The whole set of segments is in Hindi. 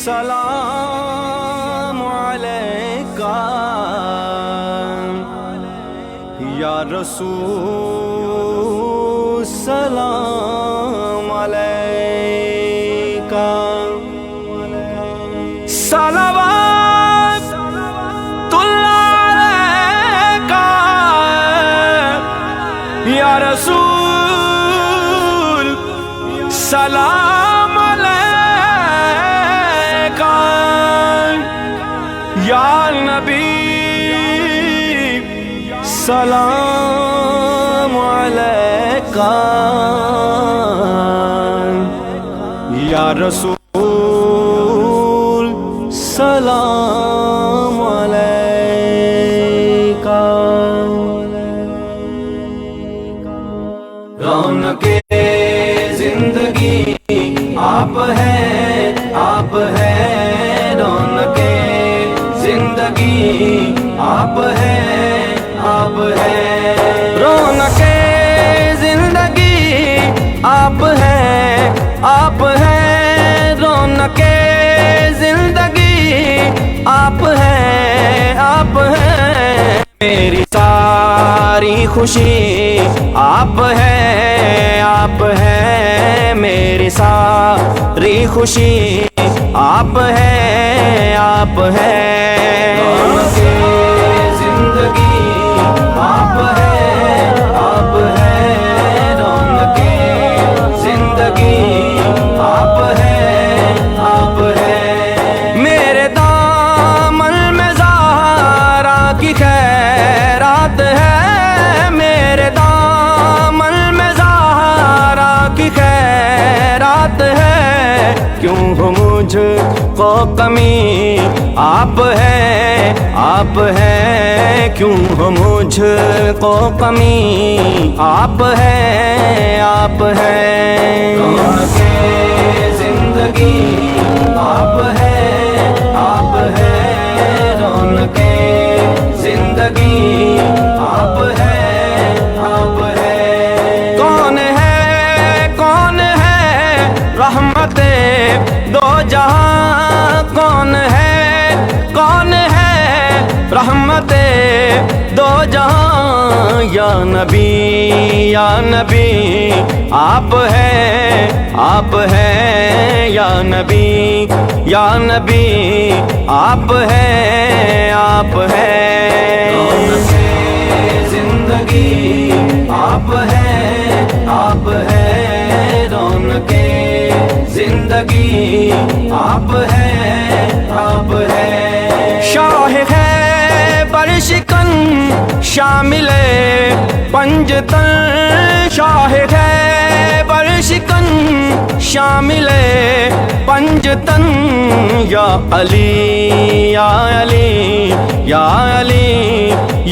सलाम अलैका या रसूल, सलाम अलैका। सलावतुल्लाह अलैका या रसूल, सलाम अलैका या नबी, सलाम अलैका या रसूल, सलाम अलैका। रौनके जिंदगी आप हैं, आप हैं, रौनके जिंदगी आप हैं, आप हैं, रौनके जिंदगी आप हैं, आप हैं, रौनके जिंदगी आप हैं, आप हैं। मेरी सारी खुशी आप हैं, आप हैं, मेरी सारी खुशी आप हैं, आप हैं। रौनके जिंदगी आप हैं, आप हैं, रौनके जिंदगी आप हैं, आप हैं। मेरे दामन में ज़हरा की खैरात है, मेरे दामन में ज़हरा की खैरात है। क्यों हो मुझको कमी आप हैं, आप हैं, क्यों हो मुझको कमी आप हैं, आप हैं। रौनके जिंदगी आप हैं, आप हैं, रौनके जिंदगी आप हैं, आप हैं। कौन है रहमते दो जहां, कौन है रहमते दो जहां। या नबी, या नबी आप हैं, आप हैं, या नबी, या नबी आप हैं, आप हैं। रौनके जिंदगी आप हैं, आप हैं, रौनके जिंदगी आप हैं, आप हैं। शाह है बरशिकन शामिले पंजतन, शाह है बरशिकन शामिले पंजतन। या अली, या अली, या अली,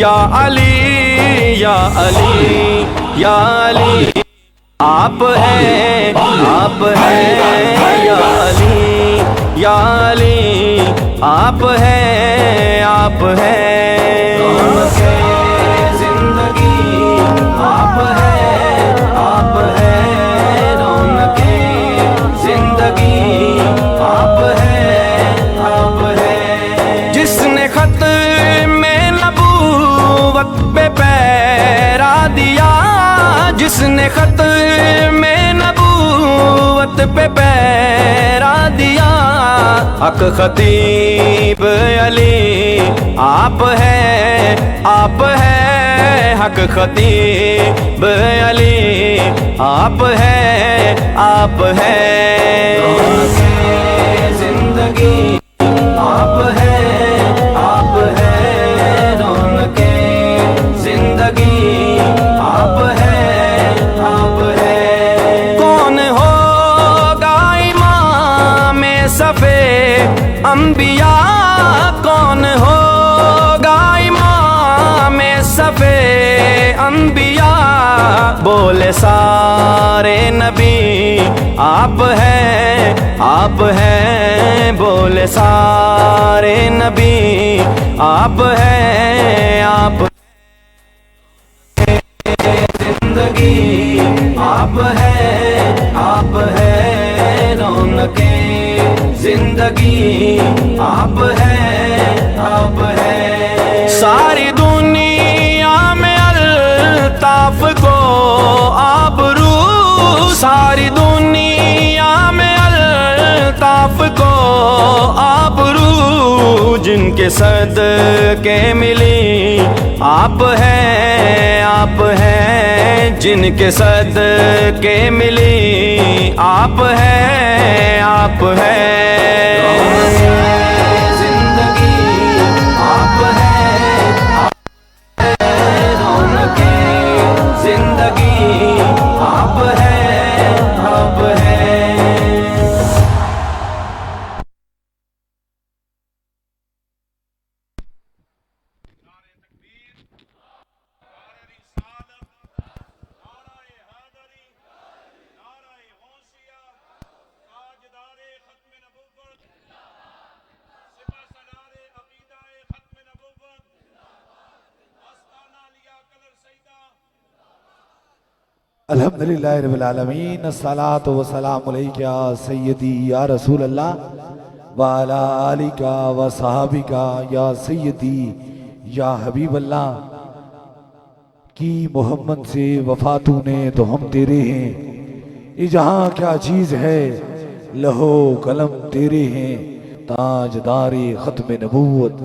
या अली, या अली, या अली आप हैं, आप हैं, या अली, या अली आप हैं, आप हैं। रौनके जिंदगी आप हैं, आप हैं, रौनके जिंदगी आप हैं, आप हैं। जिसने खत में नबूवत पे पैरा दिया, जिसने खत में नबूवत पे पैरा दिया। हक खतीब अली आप हैं, आप हैं, हक खतीब अली आप हैं, आप हैं। रौनके जिंदगी आप हैं, आप हैं, रौनके जिंदगी आप हैं, आप हैं। कौन होगा इमाम सफे अंबिया, कौन होगा इमाम सफे अंबिया। बोले सारे नबी आप हैं, आप हैं, बोले सारे नबी आप हैं, आप जिंदगी आप हैं, आप हैं, रौनके जिंदगी जिंदगी आप है, आप है। सारी दुनिया में अल्ताफ को आबरू, सारी दुनिया में अल्ताफ को आबरू, जिनके सदके मिली आप हैं, आप हैं। जिनके सदके मिली आप हैं, आप हैं। जिंदगी आप हैं, रौनके जिंदगी आप हैं, आप हैं। अल्हम्दुलिल्लाह रब्बिल आलमीन, अस्सलातु वस्सलामु अलैका या सय्यदी या रसूल अल्लाह व अला आलिका व सहाबिका या सय्यदी या हबीब अल्लाह। की मोहम्मद से वफा तूने तो हम तेरे हैं, ये जहां क्या चीज है लहो कलम तेरे हैं। ताजदारे खत्म नबूवत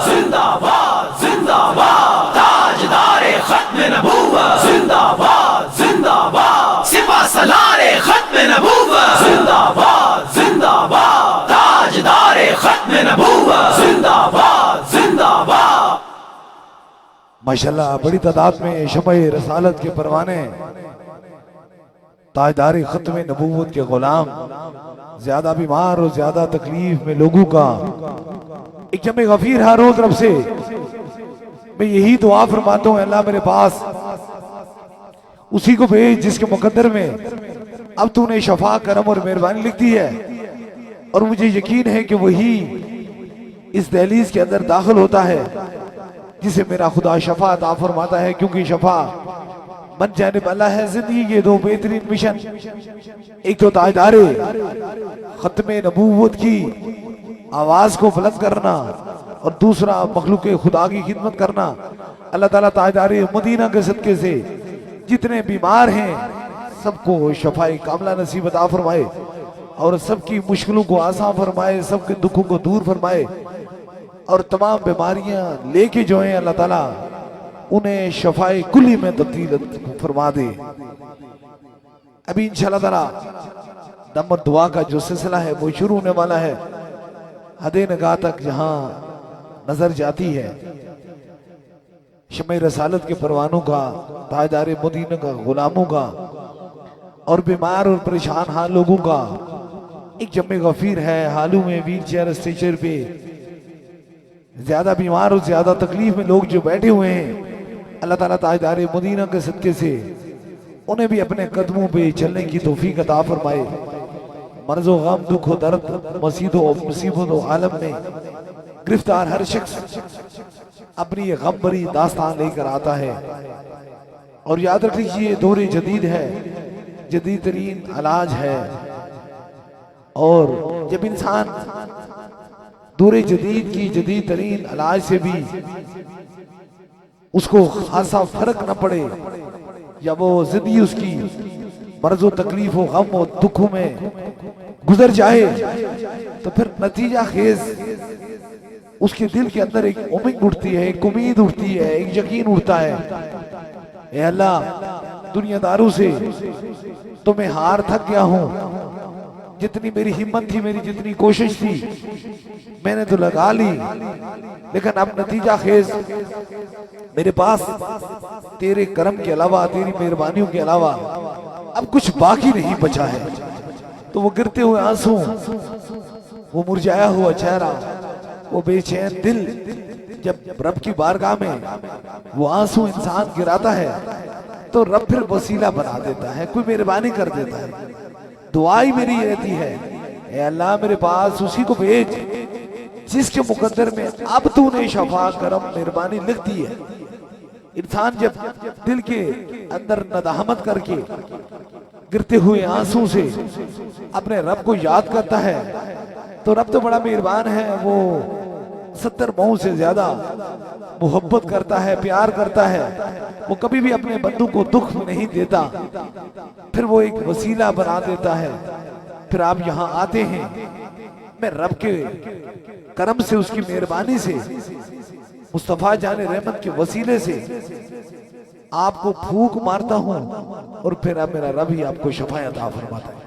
जिंदाबाद जिंदाबाद, ताजदारे खत्म नबूवत जिंदाबाद जिंदाबाद, सिपा सलारे खत्म नबूवत जिंदाबाद जिंदाबाद, ताजदारे खत्म नबूवत जिंदाबाद जिंदाबाद। माशाल्लाह बड़ी तादाद में शमए रसालत के परवाने, ताजदारे खत्म नबूवत के गुलाम, ज्यादा बीमार और ज्यादा तकलीफ में लोगों का एक जमे गफीर हर रोज रब से मैं यही दुआ फरमाता हूँ, अल्लाह मेरे पास उसी को भेज जिसके मुकद्दर में अब तूने शफा करम और मेहरबानी लिख दी है। और मुझे यकीन है कि वही इस दहलीज के अंदर दाखिल होता है जिसे मेरा खुदा शफा अता फरमाता है, क्योंकि शफा मन जानिब अल्लाह है। जिंदगी के दो बेहतरीन मिशन, एक तो ताजदारे खत्मे नबूवत की आवाज को बुलंद करना और दूसरा मखलूक खुदा की खिदमत करना। अल्लाह ताला ताजदारे मदीना के सदके से जितने बीमार हैं सबको शफाए कामला नसीब अता फरमाए और सबकी मुश्किलों को आसान फरमाए, सबके दुखों को दूर फरमाए और तमाम बीमारियां लेके जो हैं अल्लाह ताला उन्हें शफाए कुली में तब्दील फरमा दे। अभी इंशाअल्लाह ताला दम और दुआ का जो सिलसिला है वो शुरू होने वाला है। हदे नगाह तक जहां नजर जाती है शमे रसालत के परवानों का, ताजदारे मदीना का, गुलामों का और बीमार और परेशान हाल लोगों का एक जमे गफीर है। हालू में व्हील चेयर स्ट्रेचर पे ज्यादा बीमार और ज्यादा तकलीफ में लोग जो बैठे हुए हैं, अल्लाह ताला ताजदारे मदीना के सदके से उन्हें भी अपने कदमों पे चलने की तौफीक अता फरमाए। मर्ज़ो गम दुख हो दर्द मुसीबत हो आलम में गिरफ्तार हर शख्स अपनी ये गम भरी दास्तान लेकर आता है। और याद रख लीजिए दौरे जदीद है, जदीद तरीन इलाज है। और जब इंसान दौरे जदीद की जदीद तरीन इलाज से भी उसको खासा फर्क न पड़े या वो जिंदगी उसकी मर्ज़ो तकलीफ हो गम हो दुखों में गुजर जाए, तो फिर नतीजा खेज उसके दिल के अंदर एक उम्मीद उठती है, एक उम्मीद उठती है, एक यकीन उठता है। ए अल्लाह दुनियादारों से तो मैं हार थक गया हूं, जितनी मेरी हिम्मत थी, मेरी जितनी कोशिश थी मैंने तो लगा ली, लेकिन अब नतीजा खेज मेरे पास तेरे करम के अलावा, तेरी मेहरबानियों के अलावा अब कुछ बाकी नहीं बचा है। तो वो गिरते हुए आंसू, वो मुरझाया हुआ चेहरा, वो बेचैन दिल, जब रब की बारगाह में वो आंसू इंसान गिराता है तो रब फिर वसीला बना देता है, कोई मेहरबानी कर देता है। दुआई मेरी ये रहती है, ए अल्लाह मेरे पास उसी को भेज जिसके मुकद्दर में अब तूने शफा करम मेहरबानी लिख दी है। इंसान जब दिल के अंदर नदामत करके गिरते हुए आंसू से अपने रब को याद करता है तो रब तो बड़ा मेहरबान है, वो 70 माओं से ज्यादा मोहब्बत करता है, प्यार करता है। वो कभी भी अपने बंदू को दुख नहीं देता, फिर वो एक वसीला बना देता है। फिर आप यहाँ आते हैं, मैं रब के करम से, उसकी मेहरबानी से, मुस्तफा जाने रहमत के वसीले से आपको फूक मारता हूं और फिर अब मेरा रब ही आपको शफाअत अता फरमाता है।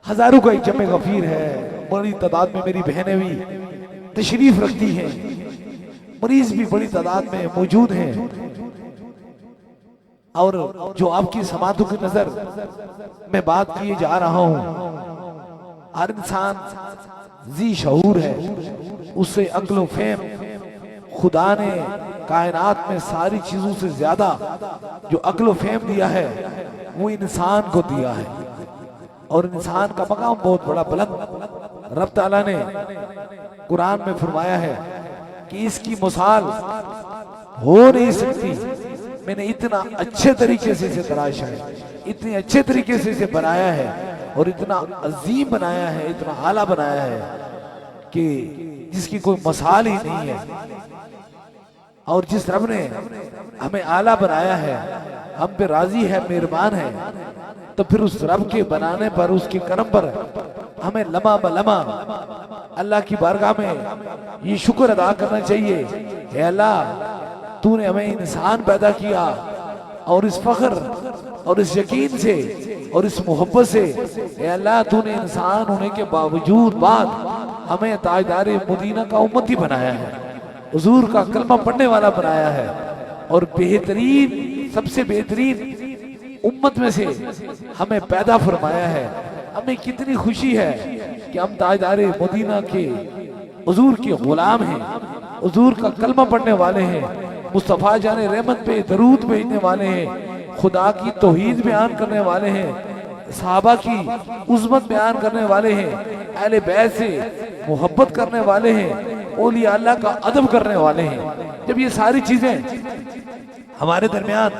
हजारों का एक जमे गफीर है, बड़ी तादाद में मेरी बहनें भी तशरीफ रखती हैं, मरीज भी बड़ी तादाद में मौजूद हैं, और जो आपकी समातों की नजर में बात किए जा रहा हूं, हर इंसान जी शऊर है, उससे अक्ल फेम खुदा ने कायनात में सारी चीजों से ज्यादा जो अक्ल फेम दिया है वो इंसान को दिया है। और इंसान का मकाम बहुत बड़ा बुलंद रब ताला ने कुरान में फरमाया है कि इसकी मिसाल हो नहीं सकती। मैंने इतना अच्छे तरीके से इसे तराशा है, इतने अच्छे तरीके से इसे बनाया है और इतना अजीम बनाया है, इतना आला बनाया है कि जिसकी कोई मिसाल ही नहीं है। और जिस रब ने हमें आला बनाया है, हम पे राजी है, मेहरबान है, तो फिर उस रब के बनाने पर, उसके करम पर हमें लम्हा ब लम्हा अल्लाह की बारगाह में ये शुक्र अदा करना चाहिए। हे अल्लाह, तूने हमें इंसान पैदा किया और इस फख्र और इस यकीन से और इस मोहब्बत से, हे अल्लाह, तूने इंसान होने के बावजूद हमें ताजदार मदीना का उम्मती बनाया है, हुजूर का कलमा पढ़ने वाला बनाया है और बेहतरीन, सबसे बेहतरीन उम्मत में से हमें पैदा फरमाया है। हमें कितनी खुशी है कि हम ताजदार मदीना के हुजूर के गुलाम हैं, हुजूर का कलमा पढ़ने वाले हैं, मुस्तफा जाने रहमत पे दरूद भेजने वाले हैं, खुदा की तौहीद बयान करने वाले हैं, सहाबा की उज़्मत बयान करने वाले हैं, अहले बैत से मोहब्बत करने वाले हैं, औलिया अल्लाह का अदब करने वाले हैं। जब ये सारी चीजें हमारे दरमियान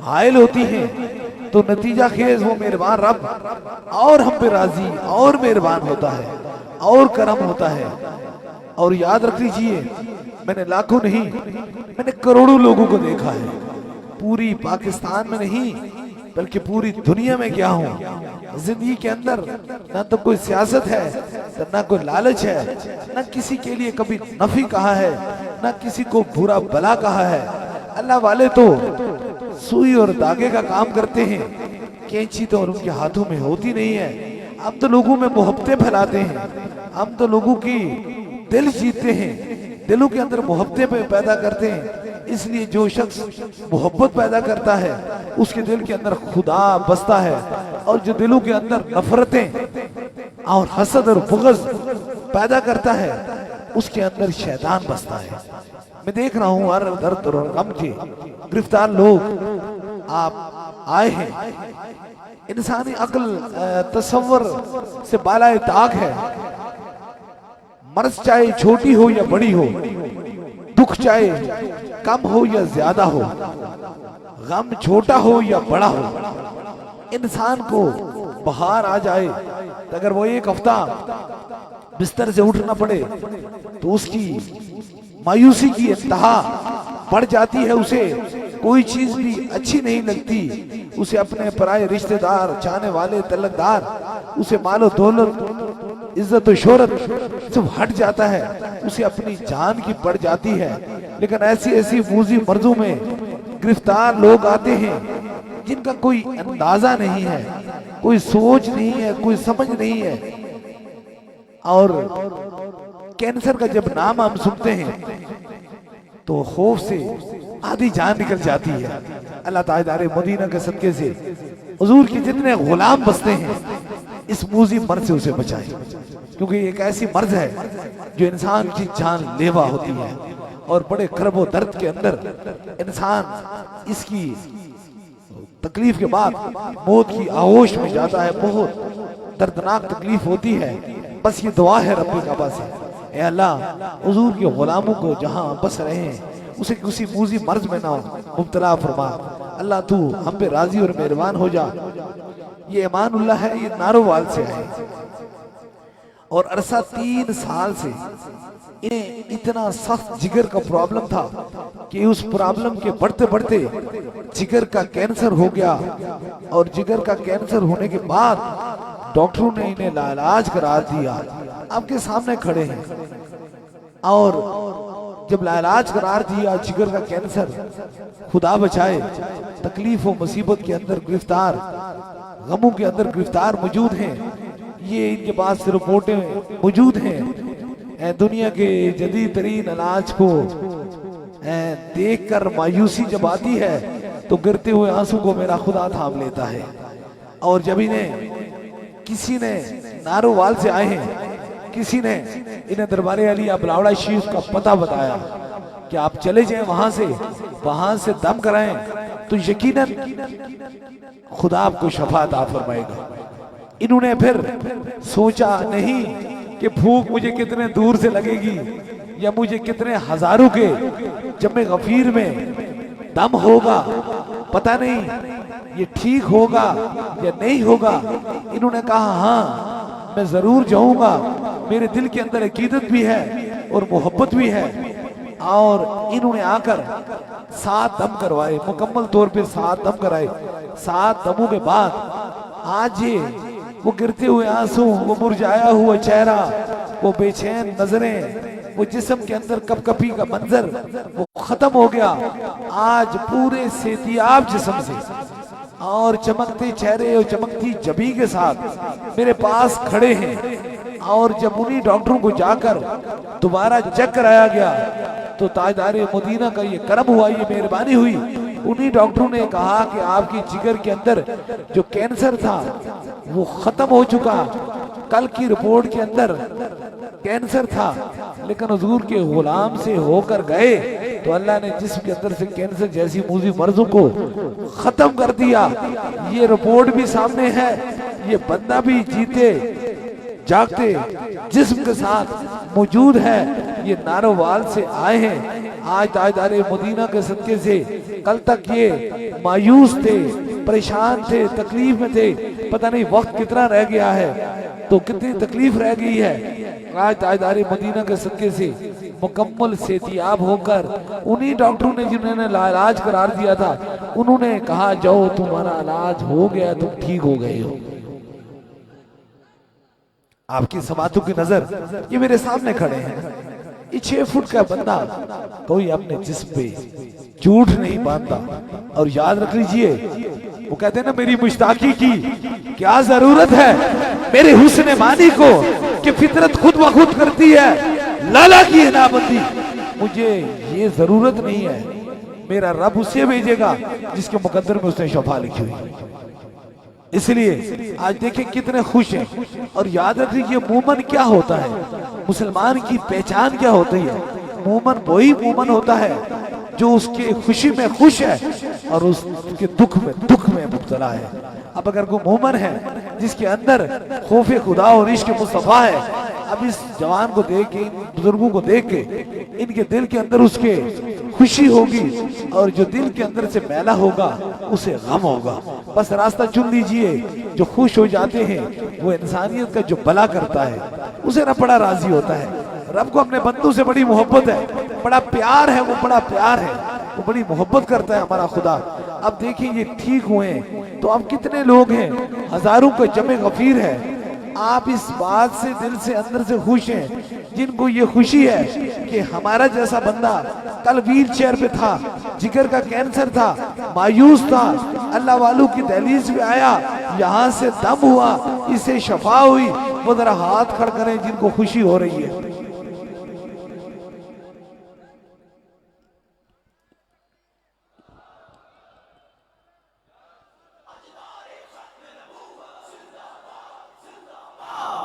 हायल होती हैं तो नतीजा खेज वो मेहरबान रब और हम पे राजी और मेहरबान होता है और करम होता है। और याद रख लीजिए, मैंने लाखों नहीं, मैंने करोड़ों लोगों को देखा है, पूरी पाकिस्तान में नहीं बल्कि पूरी दुनिया में गया हूँ। जिंदगी के अंदर ना तो कोई सियासत है, ना कोई लालच है, ना किसी के लिए कभी नफी कहा है, ना किसी को बुरा भला कहा है। अल्लाह वाले तो सुई और धागे का काम करते हैं, कैंची तो उनके हाथों में होती नहीं है। हम तो लोगों में मोहब्बतें फैलाते हैं, हम तो लोगों की दिल जीतते हैं, दिलों के अंदर मोहब्बतें पैदा करते हैं। इसलिए जो शख्स मोहब्बत पैदा करता है उसके दिल के अंदर खुदा बसता है, और जो दिलों के अंदर नफरतें और हसद और बुग़्ज़ पैदा करता है उसके अंदर शैतान बसता है। मैं देख रहा हूँ हर दर्द और गम के गिरफ्तार लोग आप आए हैं। इंसानी अक्ल तसव्वुर से बालाए ताक है। मर्ज चाहे छोटी हो या बड़ी हो, दुख चाहे कम हो या ज्यादा हो, गम छोटा हो या बड़ा हो, इंसान को बाहर आ जाए तो अगर वो एक हफ्ता बिस्तर से उठना पड़े तो उसकी मायूसी की इंतहा बढ़ जाती है। उसे कोई चीज भी अच्छी नहीं लगती, उसे अपने पराये रिश्तेदार, चाहने वाले, तलकदार, उसे मालो दौलत, इज्जत और शोहरत सब हट जाता है, उसे अपनी जान की पड़ जाती है। लेकिन ऐसी ऐसी मूजी मर्जों में गिरफ्तार लोग आते हैं जिनका कोई अंदाजा नहीं है, कोई सोच नहीं है, कोई समझ नहीं है। और कैंसर का जब नाम हम सुनते हैं तो खौफ से आधी जान निकल जाती है। अल्लाह ताजदार मदीना के सदके से हुजूर के जितने गुलाम बसते हैं इस मूजी मर्ज से उसे बचाए, क्योंकि एक ऐसी मर्ज है जो इंसान की जान लेवा होती है और बड़े खरबो दर्द के अंदर इंसान इसकी तकलीफ के बाद मौत की आगोश में जाता है। बहुत दर्दनाक तकलीफ होती है। बस ये दुआ है रब्बी काबा से, ए अल्लाह, हुजूर के गुलामों को जहां बस रहे हैं उसे किसी मूजी मर्ज में ना मुब्तला फरमा। अल्लाह तू हम पे राजी और मेहरबान हो जा। ये ईमानुल्लाह है, ये नारोवाल से है और अरसा 3 साल से इन्हें इतना सख्त जिगर का प्रॉब्लम था कि उस प्रॉब्लम के बढ़ते बढ़ते जिगर का कैंसर हो गया। और जिगर का कैंसर होने के बाद डॉक्टरों ने इन्हें लाइलाज करार दिया, आपके सामने खड़े हैं। और जब लाइलाज करार दिया जिगर का कैंसर, खुदा बचाए, तकलीफ और मुसीबत के अंदर गिरफ्तार, गमों के अंदर गिरफ्तार मौजूद हैं। ये इनके पास रिपोर्टें मौजूद हैं। दुनिया के जदीद तरीन इलाज को देखकर मायूसी जब आती है तो गिरते हुए आंसू को मेरा खुदा थाम लेता है। और जब इन्हें किसी ने नारोवाल से आए हैं, किसी ने इन्हें दरबारे अली बलावड़ा शरीफ का पता बताया कि आप चले जाएं वहां से दम कराएं, तो यकीनन खुदा आपको शफात अता फरमाएगा। इन्होंने फिर सोचा नहीं कि भूख मुझे कितने दूर से लगेगी या मुझे कितने हजारों के जब मैं गफीर में दम होगा, पता नहीं ये ठीक होगा या नहीं होगा। इन्होंने कहा हाँ मैं जरूर जाऊंगा, मेरे दिल के अंदर अकीदत भी है और मोहब्बत भी है। और इन्होंने आकर 7 दम करवाए, मुकम्मल तौर पर 7 दम कराए। 7 दमों के बाद आज ये वो गिरते हुए आंसू, वो मुरझाया हुआ चेहरा, वो बेचैन नजरें, वो जिस्म के अंदर कपकपी का मंजर वो खत्म हो गया। आज पूरे सेतियाब जिस्म से और चमकते चेहरे और चमकती जबी के साथ मेरे पास खड़े हैं। और जब उन्हीं डॉक्टरों को जाकर दोबारा चेक कराया गया तो ताजदार मदीना का ये करम हुआ, ये मेहरबानी हुई। उन्हीं डॉक्टरों ने कहा कि आपकी जिगर के अंदर जो कैंसर था वो खत्म हो चुका। कल की रिपोर्ट के अंदर कैंसर था, लेकिन हुजूर के गुलाम से होकर गए तो अल्लाह ने जिस्म के अंदर से कैंसर जैसी मूजी मर्जों को खत्म कर दिया। ये रिपोर्ट भी सामने है, ये बंदा भी जीते जागते जिस्म के साथ मौजूद है। ये नारोवाल से आए हैं। आज ताजदारे मदीना के सदके से कल तक ये मायूस थे, परेशान थे, तकलीफ में थे। पता नहीं वक्त कितना रह गया है तो कितनी तकलीफ रह गई है। आज ताजदारे मदीना के सदके से मुकम्मल सेहतियाब होकर उन्हीं डॉक्टरों ने जिन्होंने इलाज करार दिया था, उन्होंने कहा जाओ तुम्हारा इलाज हो गया, तुम ठीक हो गए हो। आपकी समातों की नजर ये मेरे सामने खड़े हैं। ये 6 फुट का बंदा कोई अपने जिस्म पे झूठ नहीं बांधता। और याद रख लीजिए, वो कहते हैं ना मेरी मुश्ताकी की क्या जरूरत है मेरे हुस्न मानी को, कि फितरत खुद ब खुद करती है लाला की हिनाबंदी। मुझे ये जरूरत नहीं है, मेरा रब उसे भेजेगा जिसके मुकद्दर में उसने शफा लिखी हुई। इसलिए आज देखें कितने खुश हैं। और याद रख लीजिए मोमन क्या होता है, मुसलमान की पहचान क्या होती है। मोमन वही मोमन होता है जो उसके खुशी में खुश है और उसके दुख में मुब्तला है। अब अगर कोई मोमन है जिसके अंदर खौफे खुदा और इश्क मुस्तफा है, अब इस जवान को देख के, इन बुजुर्गों को देख के इनके दिल के अंदर उसके खुशी होगी, और जो दिल के अंदर से मैला होगा उसे गम होगा। बस रास्ता चुन लीजिए। जो खुश हो जाते हैं वो इंसानियत का जो भला करता है उसे रब बड़ा राजी होता है। रब को अपने बंदों से बड़ी मोहब्बत है, बड़ा प्यार है, वो बड़ा प्यार है, वो बड़ी मोहब्बत करता है हमारा खुदा। अब देखिए ये ठीक हुए तो अब कितने लोग हैं, हजारों का जमे गफीर है। आप इस बात से दिल से अंदर से खुश हैं जिनको ये खुशी है कि हमारा जैसा बंदा कल व्हील चेयर पे था, जिगर का कैंसर था, मायूस था, अल्लाह वालों की दहलीज पे आया, यहाँ से दम हुआ, इसे शफा हुई। वो जरा हाथ खड़ करें जिनको खुशी हो रही है।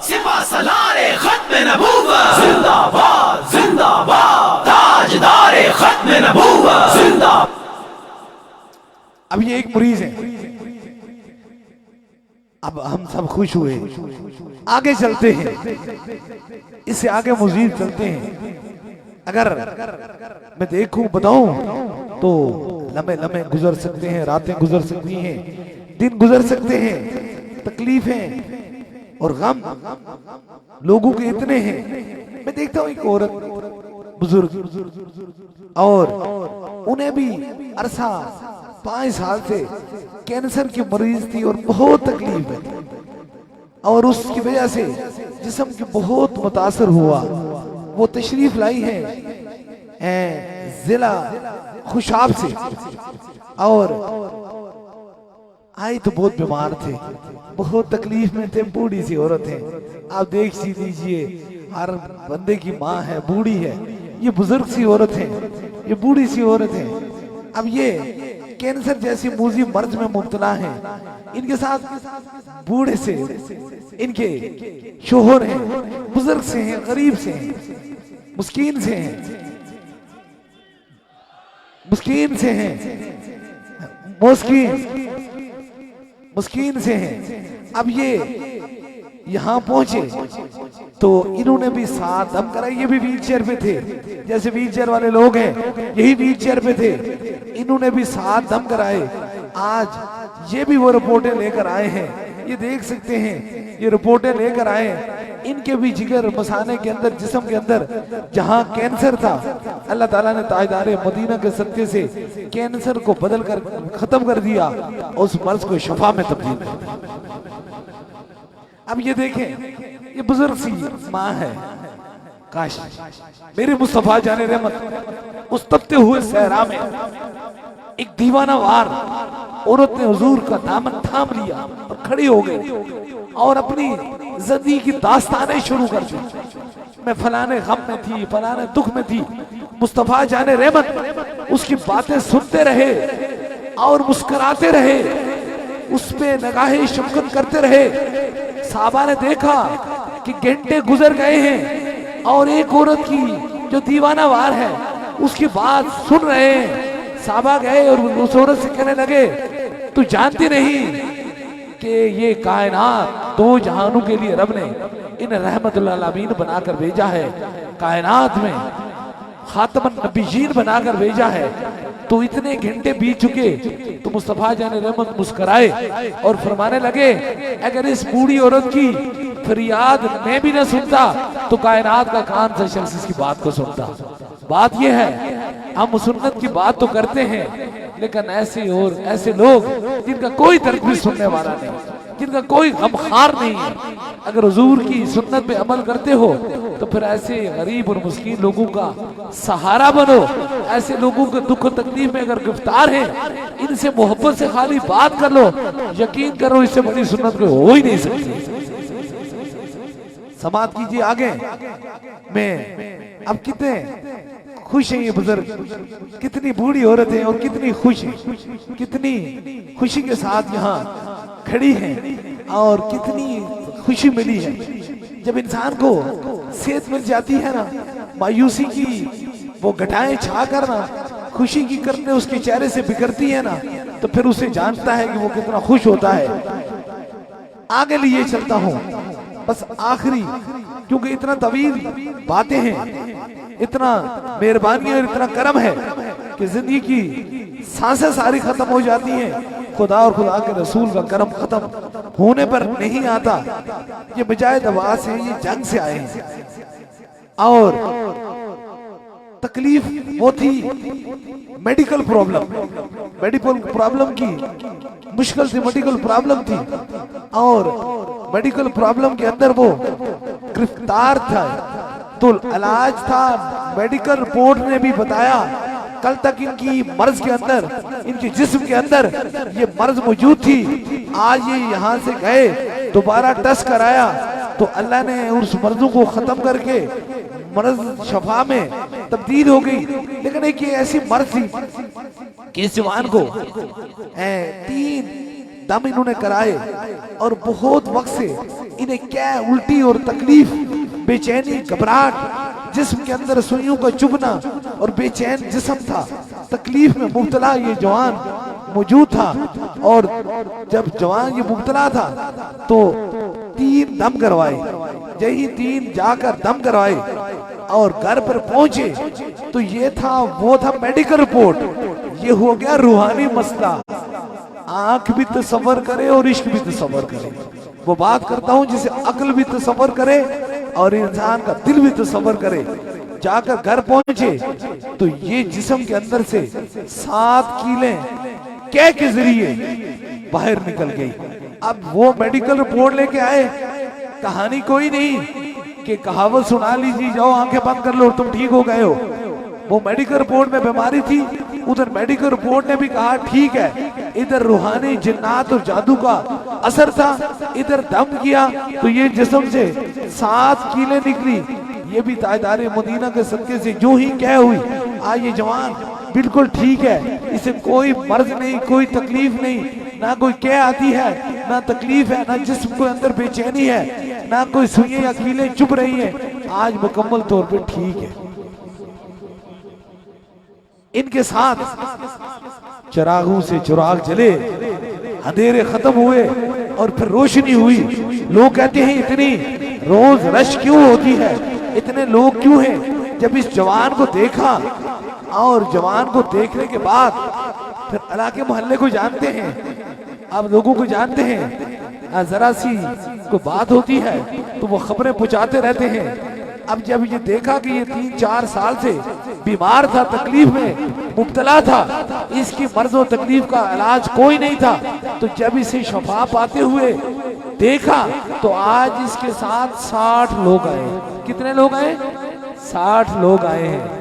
सिपा सलारे खत्म नबूवत जिंदाबाद जिंदाबाद, ताजदारे खत्म नबूवत जिंदाबाद। अब ये एक मरीज है, अब हम सब खुश हुए, आगे चलते हैं, इससे आगे मजीद चलते हैं। अगर मैं देखूं बताऊं तो लम्हे लम्हे गुजर सकते हैं, रातें गुजर सकती हैं, दिन गुजर सकते हैं, तकलीफें और गम लोगों के इतने हैं। मैं देखता हूँ एक औरत बुजुर्ग और उन्हें भी अरसा 5 साल से कैंसर की मरीज थी और बहुत तकलीफ है और उसकी वजह से जिस्म की बहुत मुतासर हुआ। वो तशरीफ लाई है जिला खुशाब से और आई तो बहुत बीमार थे, बहुत तकलीफ में थे, बूढ़ी सी औरत है। आप देख सी लीजिए, हर बंदे की माँ है, बूढ़ी है, ये बुजुर्ग सी औरत है, ये बूढ़ी सी औरत है। अब ये कैंसर जैसी मूजी मर्ज में मुब्तला है। इनके साथ बूढ़े से इनके शोहर हैं, बुजुर्ग से हैं, गरीब से हैं, मुस्कीन से हैं, मुस्कीन से हैं, मुस्कीन से हैं। अब ये यहाँ पहुंचे तो इन्होंने भी साथ दम कराई। ये भी व्हील चेयर पे थे, जैसे व्हील चेयर वाले लोग हैं, यही व्हील चेयर पे थे। इन्होंने भी साथ दम कराए। आज ये भी वो रिपोर्टें लेकर आए हैं, ये देख सकते हैं, ये रिपोर्टें लेकर आए। इनके भी जिगर मसाने के अंदर, जिस्म के अंदर जहां कैंसर था, अल्लाह ताला ने ताजदारे मदीना के सदके से कैंसर को बदल कर खत्म कर दिया, उस मर्ज को शफा में तब्दील कर दिया। अब ये देखें, ये बुजुर्ग सी माँ है। काश मेरे मुस्तफा जाने रहमत उस तपते हुए सहरा में एक दीवाना वार औरत ने हुजूर का दामन थाम लिया और खड़ी हो गई और अपनी जिंदगी की दास्तानें शुरू कर दी। मैं फलाने गम में थी, फलाने दुख में थी। मुस्तफा जाने रहमत उसकी बातें सुनते रहे और मुस्कुराते रहे, उस पे निगाहे शफकत करते रहे। साहबा ने देखा कि घंटे गुजर गए हैं और एक औरत की जो दीवाना वार है उसकी बात सुन रहे हैं। साहबा गए और उस औरत से कहने लगे, तू जानती नहीं कि ये कायनात 2 जहानों के लिए रब ने इन रहमतुल आलमीन बनाकर भेजा है, कायनात में खातमन नबीयीन बनाकर भेजा है। तो इतने घंटे बीत चुके तो मुस्तफा जाने रहमत मुस्कुराए और फरमाने लगे, अगर इस बूढ़ी औरत की फरियाद मैं भी न सुनता तो कायनात का कान से शख्स इसकी बात को सुनता। बात यह है, हम सुन्नत की बात तो करते हैं, लेकिन ऐसे लोग जिनका कोई दर्द भी सुनने वाला नहीं, जिनका कोई गमखार नहीं है, अगर हुजूर की सुन्नत पे अमल करते हो तो फिर ऐसे गरीब और मुस्किन लोगों का सहारा बनो। ऐसे लोगों के दुख और तकलीफ में अगर गिरफ्तार हैं, इनसे मोहब्बत से खाली बात कर लो, यकीन करो इससे बड़ी सुन्नत कोई हो ही नहीं सकती। समाप्त कीजिए आगे। मैं अब कितने खुश हैं ये बुजुर्ग, कितनी बूढ़ी औरत है और कितनी खुश है, कितनी खुशी के साथ यहाँ खड़ी हैं और कितनी खुशी मिली है। जब इंसान को सेहत मिल जाती है ना, मायूसी की वो घटाएं छा कर ना खुशी की करने उसके चेहरे से बिखरती है ना, तो फिर उसे जानता है कि वो कितना खुश होता है। आगे लिए चलता हूँ, बस आखिरी, क्योंकि इतना तवील बातें हैं, इतना मेहरबानी और इतना करम है कि जिंदगी की सांसें सारी खत्म हो जाती हैं। खुदा और खुदा के रसूल का करम खत्म होने पर नहीं आता। ये बजाय दवा से, ये जंग से आए हैं और तकलीफ वो थी मेडिकल प्रॉब्लम की मुश्किल थी, मेडिकल प्रॉब्लम थी और मेडिकल प्रॉब्लम के अंदर वो गिरफ्तार था। तो इलाज था, मेडिकल रिपोर्ट ने भी बताया कल तक इनकी मर्ज के अंदर, इनके जिस्म के अंदर ये मर्ज मौजूद थी। आज ये यहाँ से गए, दोबारा टेस्ट कराया तो अल्लाह ने उस मर्जों को खत्म करके मर्ज शफा में तब्दील हो गई। लेकिन एक ये ऐसी मर्ज थी कि इस जवान को 3 दम इन्होंने कराए और बहुत वक्त से इन्हें क्या उल्टी और तकलीफ, बेचैनी, घबराहट, जिस्म के अंदर सुइयों का चुभना और बेचैन जिस्म था, तकलीफ में मुब्तला ये जवान मौजूद था। और जब जवान ये मुब्तला था तो 3 दम करवाए, यही 3 जाकर दम करवाए और घर पर पहुंचे तो ये था, वो था मेडिकल रिपोर्ट, ये हो गया रूहानी मसला। आंख भी तसव्वुर करे और इश्क भी तसव्वुर करे। वो बात करता हूं जिसे अक्ल भी तसव्वुर करे और इंसान का दिल भी तसव्वुर करे। जाकर घर पहुंचे तो ये जिस्म के अंदर से 7 कीलें कै के जरिए बाहर निकल गई। अब वो मेडिकल रिपोर्ट लेके आए, कहानी कोई नहीं कि कहावत सुना लीजिए जाओ आंखें बंद कर लो और तुम ठीक हो गए हो। वो मेडिकल रिपोर्ट में बीमारी थी, उधर मेडिकल रिपोर्ट ने भी कहा ठीक है, इधर रूहानी जिन्नात और जादू का असर था, इधर दम किया तो ये जिस्म से 7 कीलें निकली। ये भी ताजदार मदीना के सदके से जो ही कह हुई, आज ये जवान बिल्कुल ठीक है, इसे कोई मर्ज नहीं, कोई तकलीफ नहीं, ना कोई कह आती है, ना तकलीफ है, ना जिस्म के अंदर बेचैनी है, ना कोई सुइयां या कीलें चुभ रही हैं, आज मुकम्मल तौर पे ठीक है। इनके साथ चिरागों से चिराग जले, अंधेरे खत्म हुए और फिर रोशनी हुई। लोग कहते हैं इतनी रोज रश क्यों होती है, इतने लोग क्यों हैं? जब इस जवान को देखा और जवान को देखने के बाद फिर इलाके मोहल्ले को जानते हैं, आप लोगों को जानते हैं, जरा सी कोई बात होती है तो वो खबरें पहुंचाते रहते हैं। अब जब ये देखा कि ये 3-4 साल से बीमार था, तकलीफ में मुब्तला था, इसकी मर्ज और तकलीफ का इलाज कोई नहीं था, तो जब इसे शफा पाते हुए देखा तो आज इसके साथ 60 लोग आए। कितने लोग आए? 60 लोग आए हैं।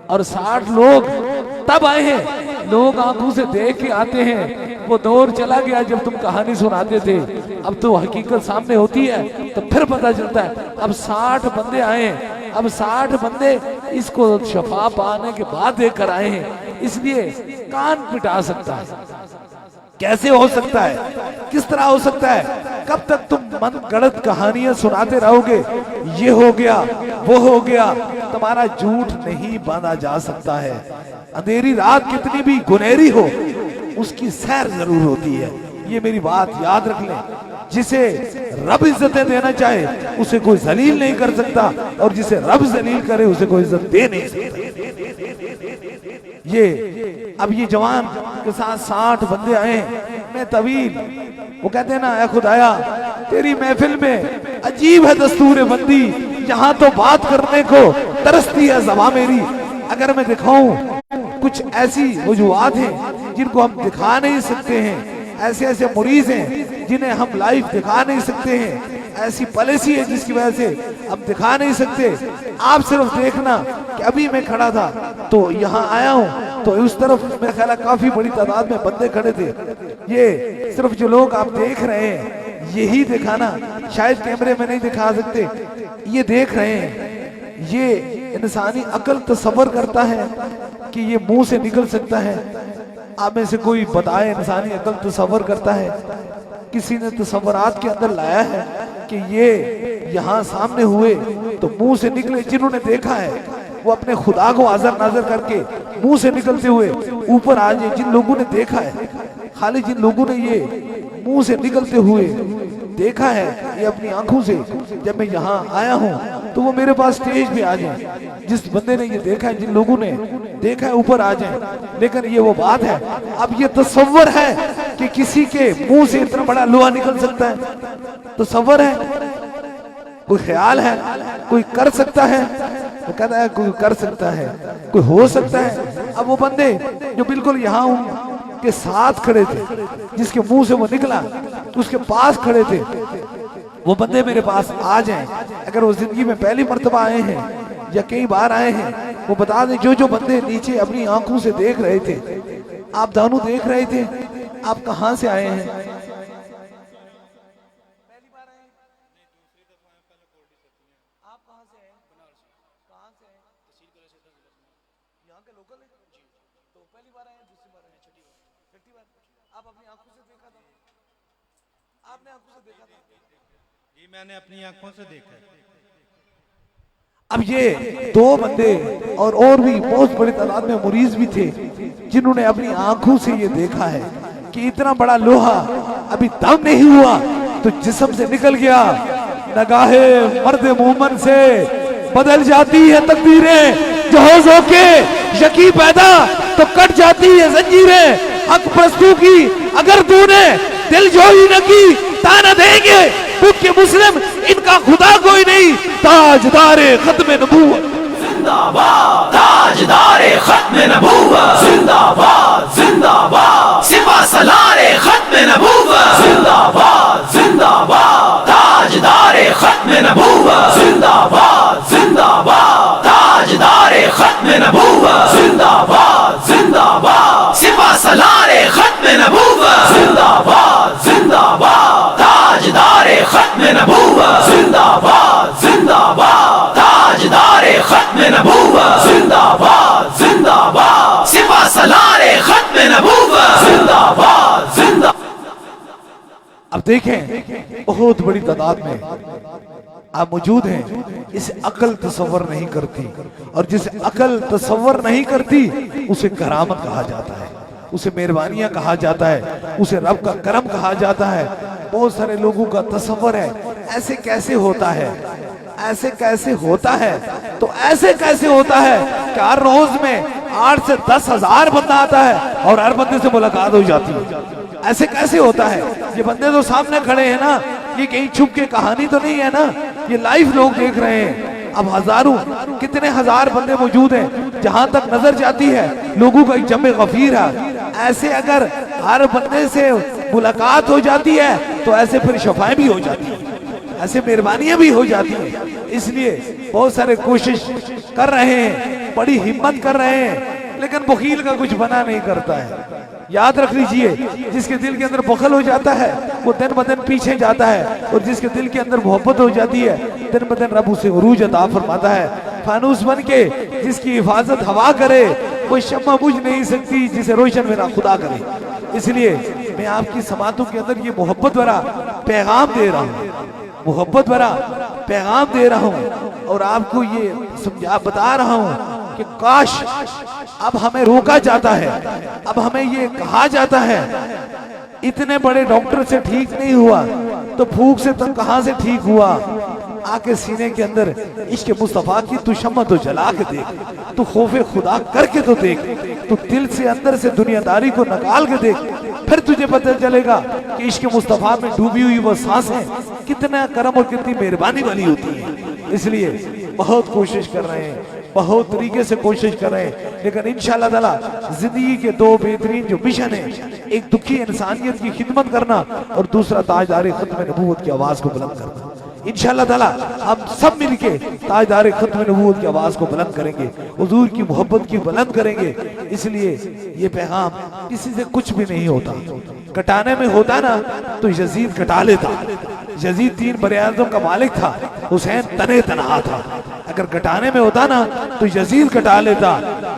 और 60 लोग तब आए हैं, लोग आंखों से देख के आते हैं। वो दौर चला गया जब तुम कहानी सुनाते थे, अब तो हकीकत सामने होती है तो फिर पता चलता है। अब 60 बंदे आए हैं, अब 60 बंदे इसको शफा पाने के बाद देख कर आए हैं, इसलिए कान पिटा सकता है। कैसे हो सकता है, किस तरह हो सकता है? कब तक तुम मन गढ़ंत कहानियां सुनाते रहोगे, ये हो गया वो हो गया, तुम्हारा झूठ नहीं बांधा जा सकता है। अंधेरी रात कितनी भी गुनहरी हो, उसकी सैर जरूर होती है, ये मेरी बात याद रख लें। जिसे रब इज्जतें देना चाहे उसे कोई जलील नहीं कर सकता, और जिसे रब जलील करे उसे कोई इज्जत दे नहीं सकता। ये अब ये जवान के साथ 60 बंदे आए, मैं तवील, वो कहते हैं ना, ऐ खुदाया तेरी महफिल में अजीब है दस्तूर बंदी, यहाँ तो बात करने को तरसती है ज़बां मेरी। अगर मैं दिखाऊं कुछ ऐसी वजूहात हैं जिनको हम दिखा नहीं सकते हैं, ऐसे ऐसे मरीज हैं जिन्हें हम लाइव दिखा नहीं सकते हैं, ऐसी पॉलिसी है जिसकी वजह से हम दिखा नहीं सकते। आप सिर्फ देखना कि अभी मैं खड़ा था तो यहाँ आया हूँ तो उस तरफ मेरा ख्याल है काफी बड़ी तादाद में बंदे खड़े थे। ये सिर्फ जो लोग आप देख रहे हैं यही दिखाना, शायद कैमरे में नहीं दिखा सकते, ये देख रहे हैं। ये इंसानी अकल तसव्वुर करता है कि ये मुंह से निकल सकता है। आप में से कोई बताए इंसानी अकल तसव्वुर करता है? किसी ने तसव्वुरात के अंदर लाया है कि ये यहाँ सामने हुए तो मुंह से निकले? जिन्होंने देखा है वो अपने खुदा को हाज़िर नाज़िर करके मुंह से निकलते हुए ऊपर आ जाए। जिन लोगों ने देखा है, खाली जिन लोगों ने ये मुंह से निकलते हुए देखा है ये अपनी आंखों से, जब मैं यहाँ आया हूँ तो वो मेरे पास स्टेज पे आ जाए। जिस बंदे ने ये देखा है, जिन लोगों ने देखा है, ऊपर आ जाए। लेकिन ये वो बात है, अब ये तसव्वुर है कि किसी के मुंह से इतना बड़ा लोहा निकल सकता है? तसव्वुर है, कोई ख्याल है, कोई कर सकता है? तो कहता है कोई कर सकता है, कोई हो सकता है। अब वो बंदे जो बिल्कुल यहाँ उनके साथ खड़े थे, जिसके मुंह से वो निकला, तो उसके पास खड़े थे, वो बंदे मेरे पास आ जाएं। अगर वो जिंदगी में पहली मर्तबा आए हैं या कई बार आए हैं, वो बता दें। जो बंदे नीचे अपनी आंखों से देख रहे थे, आप दानू देख रहे थे, आप कहां से आए हैं? मैंने अपनी आंखों से देखा। अब ये 2 बंदे और भी बहुत बड़ी तादाद में मरीज भी थे जिन्होंने अपनी आंखों से ये देखा है कि इतना बड़ा लोहा अभी दम नहीं हुआ तो जिस्म से निकल गया। नगाहे मर्द मोमन से बदल जाती है तकदीरें, जो हो के यकी पैदा तो कट जाती है जंजीरें। हक परस्तों की अगर तूने दिल जोई न की ताना देंगे क्योंकि मुस्लिम इनका खुदा कोई नहीं। ताजदारे खत्म नबूवत जिंदाबाद, ताजदारे खत्म नबूवत जिंदाबाद जिंदाबाद, सिपा सलारे खत्म नबूवत जिंदाबाद जिंदाबाद, ताजदारे खत्म नबूवत जिंदाबाद जिंदाबाद, ताजदारे खत्म नबूवत जिंदाबाद जिंदाबाद, सिपा सलारे खत्म नबूवत जिंदाबाद जिंदाबाद, ताजदारे खत्म नबूवत जिंदाबाद जिंदाबाद, ताजदारे खत्म नबूवत जिंदाबाद जिंदाबाद, सिपा सलारे खत्म नबूवत जिंदाबाद जिंदाबाद। अब देखें बहुत बड़ी तादाद में आप मौजूद हैं। इसे अकल तसव्वुर नहीं करती, और जिसे अकल तसव्वुर नहीं करती उसे करामत कहा जाता है, उसे मेहरबानियां कहा जाता है, उसे रब का करम कहा जाता है। बहुत सारे लोगों का तसव्वुर है ऐसे कैसे होता है, ऐसे कैसे होता है, तो ऐसे कैसे होता है कि हर रोज में 8 से 10 हजार बंदा आता है और हर बंदे से मुलाकात हो जाती है। ऐसे कैसे होता है? ये बंदे तो सामने खड़े हैं ना, ये कहीं छुप के कहानी तो नहीं है ना, ये लाइव लोग देख रहे हैं। अब हजारों कितने हजार बंदे मौजूद हैं, जहां तक नजर जाती है लोगों का एक जमे गफीर है। ऐसे अगर हर बंदे से मुलाकात हो जाती है तो ऐसे फिर शफाएं भी हो जाती है, ऐसे मेहरबानियां भी हो जाती हैं। इसलिए बहुत सारे कोशिश कर रहे हैं, बड़ी हिम्मत कर रहे हैं, लेकिन बखील का कुछ बना नहीं करता है। याद रख लीजिए, जिसके दिल के अंदर बखल हो जाता है वो दिन ब दिन पीछे जाता है, और जिसके दिल के अंदर मोहब्बत हो जाती है दिन ब दिन रब उसे उरूज अता फरमाता है। फानूस बन के जिसकी हिफाजत हवा करे वो शम्मा बुझ नहीं सकती जिसे रोशन मेरा खुदा करे। इसलिए मैं आपकी समातों के अंदर ये मोहब्बत भरा पैगाम दे रहा हूँ, मोहब्बत भरा पैगाम दे रहा हूँ, और आपको ये बता रहा हूँ कि काश अब हमें रोका जाता है, अब हमें ये कहा जाता है इतने बड़े डॉक्टर से ठीक नहीं हुआ तो फूक से तो कहां से ठीक हुआ। आके सीने के अंदर इश्क मुस्तफा की तू शम्मा तो जला के देख, तू खौफे खुदा करके तो देख, तू दिल से अंदर से दुनियादारी को निकाल के देख, फिर तुझे पता चलेगा कि इश्क मुस्तफा में डूबी हुई वो सांसें कितना करम और कितनी मेहरबानी वाली होती है। इसलिए बहुत कोशिश कर रहे हैं, बहुत तरीके से कोशिश कर रहे हैं, लेकिन इंशाअल्लाह ताला जिंदगी के दो बेहतरीन जो मिशन है, एक दुखी इंसानियत की खिदमत करना और दूसरा ताजदारे खत्म नबूवत की आवाज को बुलंद करना। इंशाअल्लाह ताला हम सब मिलके ताजदारे खत्म नबूवत की आवाज को बुलंद करेंगे, हुजूर की मोहब्बत की बुलंद करेंगे। इसलिए ये पैगाम किसी से कुछ भी नहीं होता, कटाने में होता ना तो यजीद कटा लेता। यजीद 3 बरे-ए-आज़म का मालिक था, हुसैन तने तनहा था। अगर कटाने में होता ना तो यजीद कटा लेता।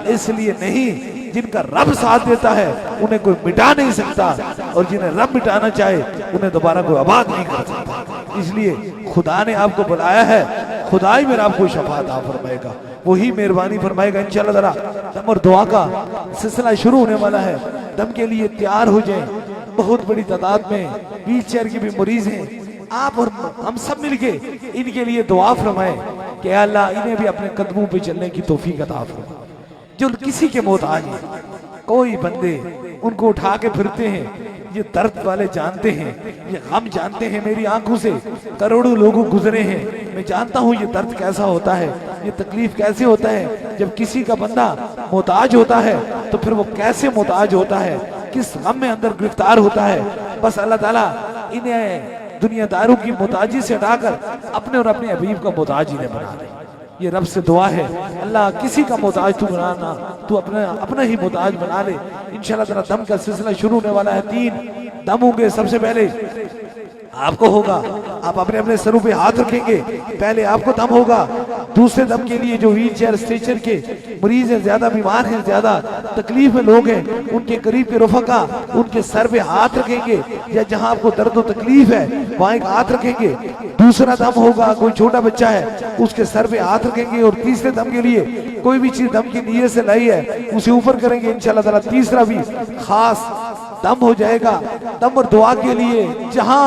इसलिए नहीं, जिनका रब साथ देता है उन्हें कोई मिटा नहीं सकता, और जिन्हें रब मिटाना चाहे उन्हें दोबारा कोई आबाद नहीं कर सकता। इसलिए खुदा ने आपको बुलाया है, खुदाई में आपको शफाअत फरमाएगा, वही मेहरबानी फरमाएगा। इंशाअल्लाह ताला दम और दुआ का सिलसिला शुरू होने वाला है, दम के लिए तैयार हो जाएं। बहुत बड़ी तादाद में व्हील चेयर के भी मरीज हैं, आप और हम सब मिलके इनके लिए दुआ फरमाएं कि अल्लाह इन्हें भी अपने कदमों पे चलने की तौफीक अता फरमा। जो किसी के मोहताज हैं, कोई बंदे उनको उठा के फिरते हैं, ये दर्द वाले जानते हैं, ये गम जानते हैं। मेरी आंखों से करोड़ों लोग गुजरे हैं, मैं जानता हूँ ये दर्द कैसा होता है, ये तकलीफ कैसे होता है। जब किसी का बंदा मोहताज होता है तो फिर वो कैसे मोहताज होता है, किस गम में अंदर गिरफ्तार होता है। बस अल्लाह ताला इन्हें दुनियादारों की मोहताजी से हटाकर अपने और अपने हबीब का मोहताज इन्हें बना दे। ये रब से दुआ है, अल्लाह किसी का मोहताज तू बनाना, तू अपना ही मोहताज बना ले। इंशाअल्लाह ताला दम का सिलसिला शुरू होने वाला है। 3 दम होंगे। सबसे पहले आपको होगा, आप अपने अपने सरों पे हाथ रखेंगे, पहले आपको दम होगा। दूसरे दम के लिए जो व्हील चेयर स्ट्रेचर के मरीज हैं, ज्यादा बीमार हैं, ज्यादा तकलीफ में लोग हैं, उनके करीब के रफका उनके सर पे हाथ रखेंगे, या जहां आपको दर्द और तकलीफ है वहां एक हाथ रखेंगे। दूसरा दम होगा, कोई छोटा बच्चा है उसके सर पे हाथ रखेंगे, और तीसरे दम के लिए कोई भी चीज दम की नीयत से लाई है उसे ऊपर करेंगे। इंशाअल्लाह ताला तीसरा भी खास दम हो जाएगा। दम और दुआ के लिए जहां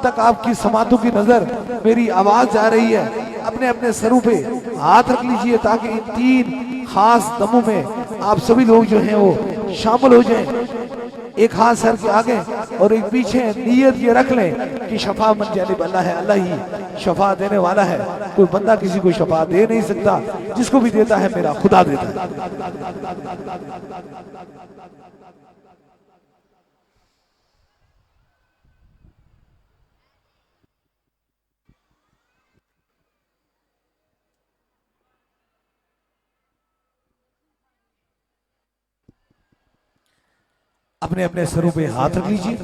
तक आपकी समातों की नजर मेरी आवाज जा रही है, अपने अपने सरों पे हाथ रख लीजिए, ताकि इन 3 खास दमों में आप सभी लोग जो हैं वो शामिल हो जाएं। एक हाथ सर के आगे और एक पीछे, नियत ये रख लें कि शफा मन जाने वाला है, अल्लाह ही शफा देने वाला है। कोई बंदा किसी को शफा दे नहीं सकता, जिसको भी देता है मेरा खुदा देता है। अपने अपने सरों पे हाथ रख लीजिए।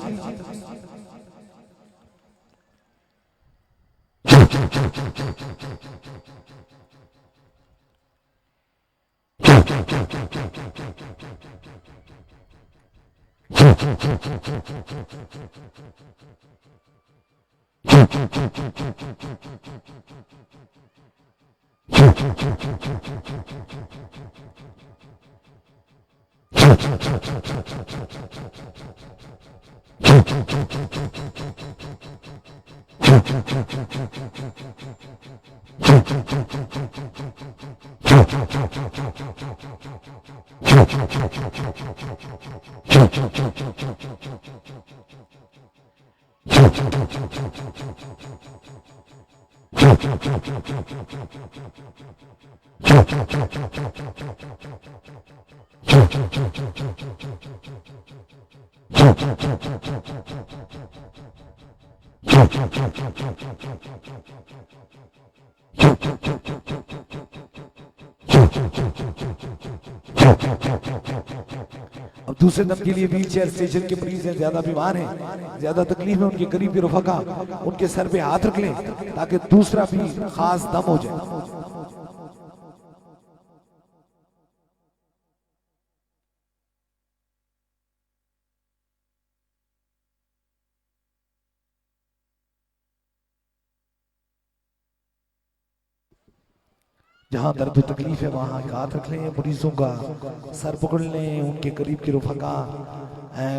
अब दूसरे दम के लिए व्हील चेयर स्टेशन के मरीज हैं, ज्यादा बीमार हैं, ज्यादा तकलीफ है, उनके करीब के रफका उनके सर पे हाथ रख लें ताकि दूसरा भी खास दम हो जाए। जहां दर्द तकलीफ है वहां हाथ रख लें, मरीजों का सर पकड़ लें, उनके करीब के रफका,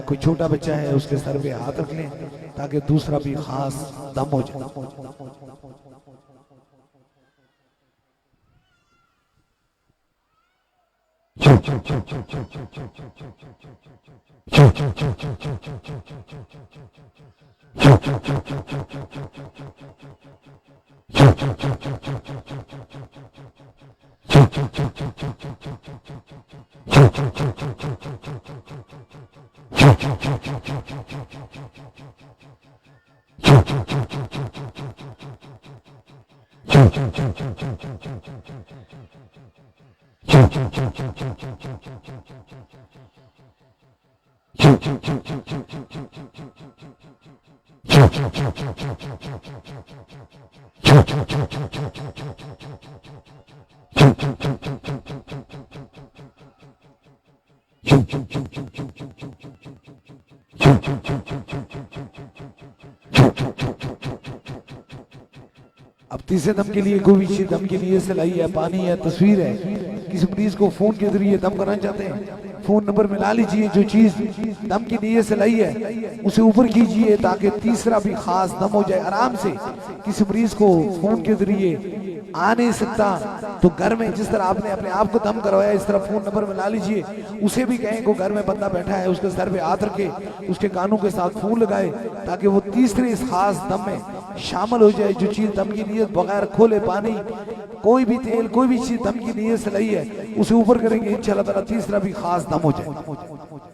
कोई छोटा बच्चा है उसके सर पे हाथ रख लें ताकि दूसरा भी खास दम हो जाए। अब तीसरे दम के लिए कोई भी दम के लिए सिलाई है, पानी है, तस्वीर है, किसी मरीज को फोन के जरिए दम कराना चाहते हैं, फोन नंबर मिला लीजिए, जो चीज दम की नीयत से लाई है उसे ऊपर कीजिए ताकि तीसरा भी खास दम हो जाए आराम से। किसी मरीज को फोन के जरिए आ नहीं सकता तो घर में जिस तरह आपने अपने आप को दम करवाया इस तरह फोन नंबर मिला लीजिए, उसे भी कहें को घर में बंदा बैठा है उसके सर पे हाथ रखे, उसके कानों के साथ फोन लगाए ताकि वो तीसरे इस खास दम में शामिल हो जाए। जो चीज दम की नीयत बगैर खोले पानी, कोई भी तेल, कोई भी चीज दम की नीयत से लाई है उसे ऊपर करेंगे, इंशाल्लाह ताला तीसरा भी खास दम हो जाए।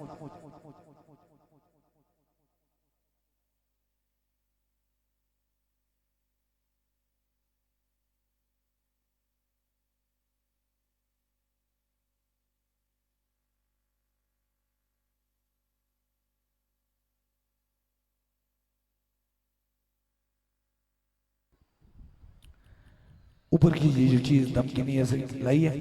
ऊपर की ये जो चीज दम की नीयत से लाई है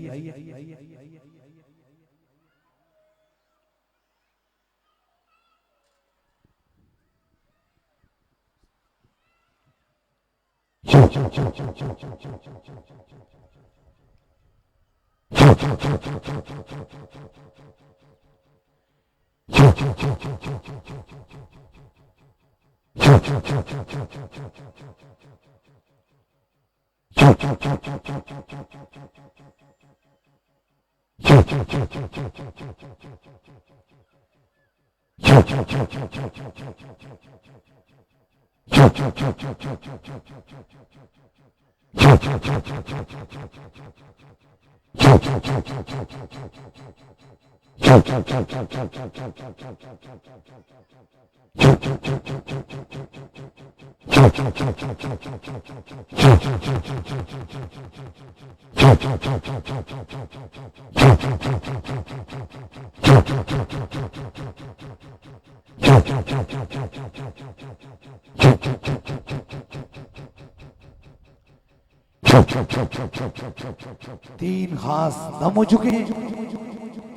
तीन खास दम हो चुके हैं।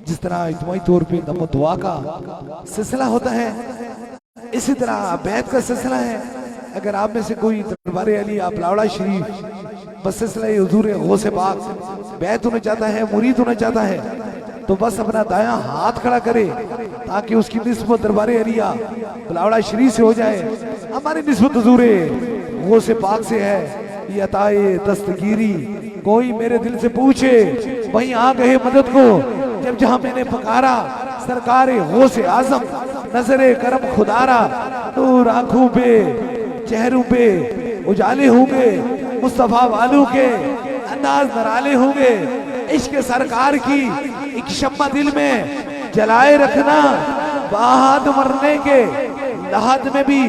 जिस तरह इज्तिमाई तौर पे दम दुआ का सिलसिला होता है, इसी तरह बैत का सिलसिला है। अगर आप में से कोई दरबार अली आप लावड़ा शरीफ बस सिलसिला हुजूर गौस पाक बैत होना चाहता है, मुरीद होना चाहता है, तो बस अपना दायां हाथ खड़ा करे ताकि उसकी निस्बत दरबार अलिया लावड़ा शरीफ से हो जाए। हमारी निस्बत हुजूर गौस पाक से है। ये अताए दस्तगीरी कोई मेरे दिल से पूछे वहीं आ गए मदद को। जब जहां मैंने पकारा सरकार गौस आजम नजरे करम खुदारा, नूर आंखों पे चेहरों पे उजाले होंगे, मुस्तफा वालों के अंदाज नराले होंगे। इश्क सरकार की एक शम्मा दिल में जलाए रखना, बाद मरने के लहद में भी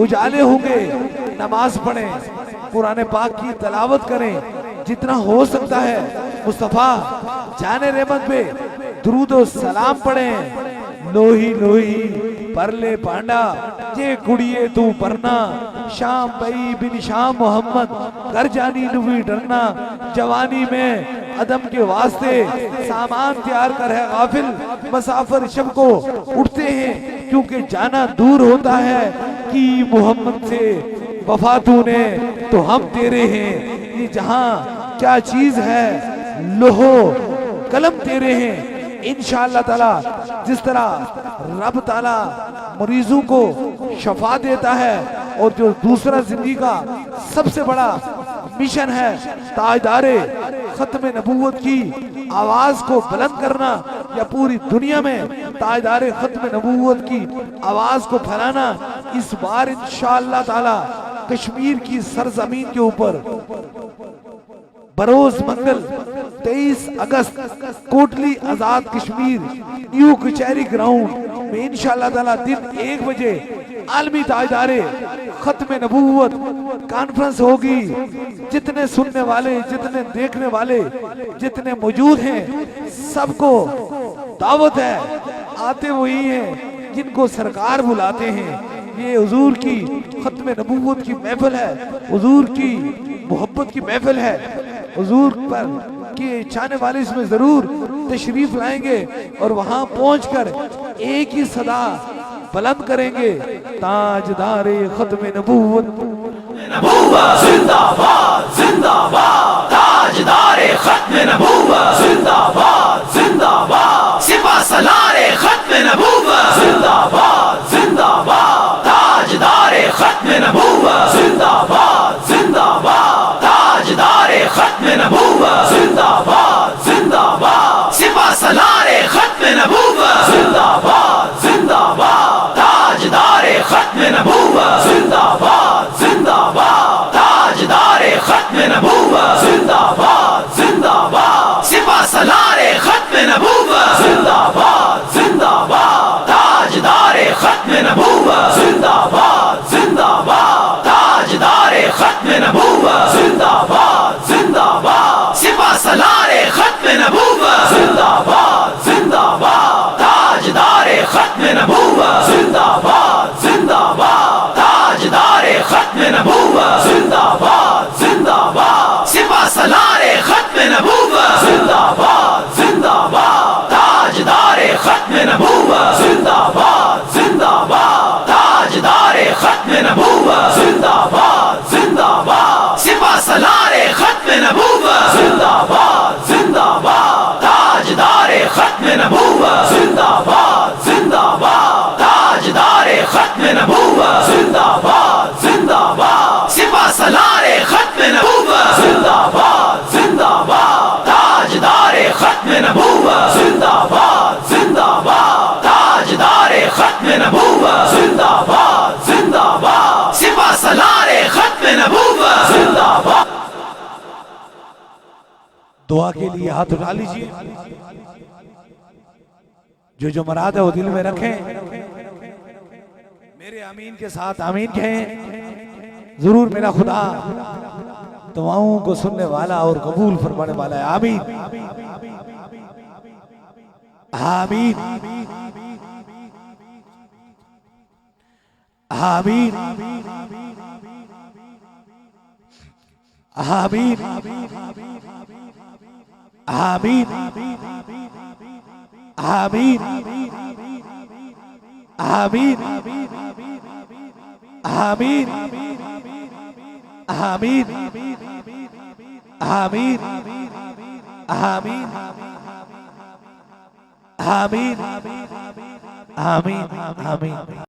उजाले होंगे। नमाज पढ़ें, कुरान पाक की तलावत करें जितना हो सकता है। मुस्तफा जाने रहमत पे दुरूद और सलाम पढ़ें। लोही लोही परले पांडा जे कुड़िए तू परना, शाम पई बिन शाम मोहम्मद घर जानी लुवी डरना। जवानी में अदम के वास्ते सामान तैयार कर है गाफिल, मुसाफिर शब को उठते हैं क्योंकि जाना दूर होता है। कि मोहम्मद से वफा तूने तो हम तेरे हैं, ये जहां क्या चीज है लोहो कलम तेरे हैं। इंशाअल्लाह ताला जिस तरह रब ताला मरीजों को शफा देता है, और जो दूसरा जिंदगी का सबसे बड़ा मिशन है ताजदारे खत्म नबूवत की आवाज को बुलंद करना, या पूरी दुनिया में ताजदारे खत्म नबूवत की आवाज को फैलाना, इस बार इंशाअल्लाह ताला कश्मीर की सरजमीन के ऊपर बरोज मंगल 23 अगस्त कोटली आजाद कश्मीर न्यू कचहरी ग्राउंड में इंशाअल्लाह ताला दिन 1 बजे आलमी ताजदारे खत्म नबूवत कॉन्फ्रेंस होगी। जितने सुनने वाले, जितने देखने वाले, जितने मौजूद हैं, सबको दावत है। आते वही हैं जिनको सरकार बुलाते हैं। ये हुजूर की खत्म नबूवत की महफिल है, हुजूर की मोहब्बत की महफिल है। हुजूर पर के चाहने वाले इसमें जरूर तशरीफ लाएंगे और वहां पहुंचकर एक ही सदा बुलंद करेंगे, ताजदारे खत्म नबूवत जिंदाबाद जिंदाबाद, ताजदारे खत्म नबूवत जिंदाबाद जिंदाबाद, सिपा सलारे खत्म नबूवत जिंदाबाद जिंदाबाद, ताजदारे खत्म नबूवत जिंदाबाद जिंदाबाद, ताजदारे खत्म नबूवत जिंदाबाद जिंदाबाद, सिपा सलारे खत्म नबूवत जिंदाबाद जिंदाबाद, ताजदारे खत्म नबूवत जिंदाबाद जिंदाबाद, ताजदारे खत्म नबूवत जिंदाबाद जिंदाबाद, सिपा सलारे खत्म नबूवत जिंदाबाद जिंदाबाद, ताजदारे खत्म नबूवत जिंदाबाद जिंदाबाद, ताजदारे खत्म नबूवत जिंदाबाद जिंदाबाद, सिपा सलारे खत्म नबूवत जिंदाबाद जिंदाबाद, ताजदारे खत्म नबूवत जिंदाबाद जिंदाबाद, ताजदारे खत्म नबूवत जिंदाबाद जिंदाबाद, सिपा सलारे खत्म नबूवत जिंदाबाद जिंदाबाद, ताजदारे खत्म नबूवत जिंदाबाद जिंदाबाद, ताजदारे खत्म नबूवत जिंदाबाद जिंदाबाद, सिपा सलारे खत्म नबूवत जिंदाबाद जिंदाबाद, ताजदारे खत्म नबूवत जिंदाबाद जिंदाबाद, ताजदारे खत्म नबूवत जिंदाबाद जिंदाबाद, सिपा सलारे खत्म नबूवत जिंदाबाद जिंदाबाद, ताजदारे खत्म नबूवत जिंदाबाद जिंदाबाद, ताजदारे खत्म दुआ के लिए हाथ उठा लीजिए। जो मुराद है वो दिल में रखें। मेरे आमीन के साथ आमीन कहें। जरूर मेरा खुदा दुआओं को सुनने वाला और कबूल फरमाने वाला है। आमीन आमीन आमीन आमीन आमीन आमीन आमीन आमीन आमीन आमीन आमीन आमीन आमीन आमीन।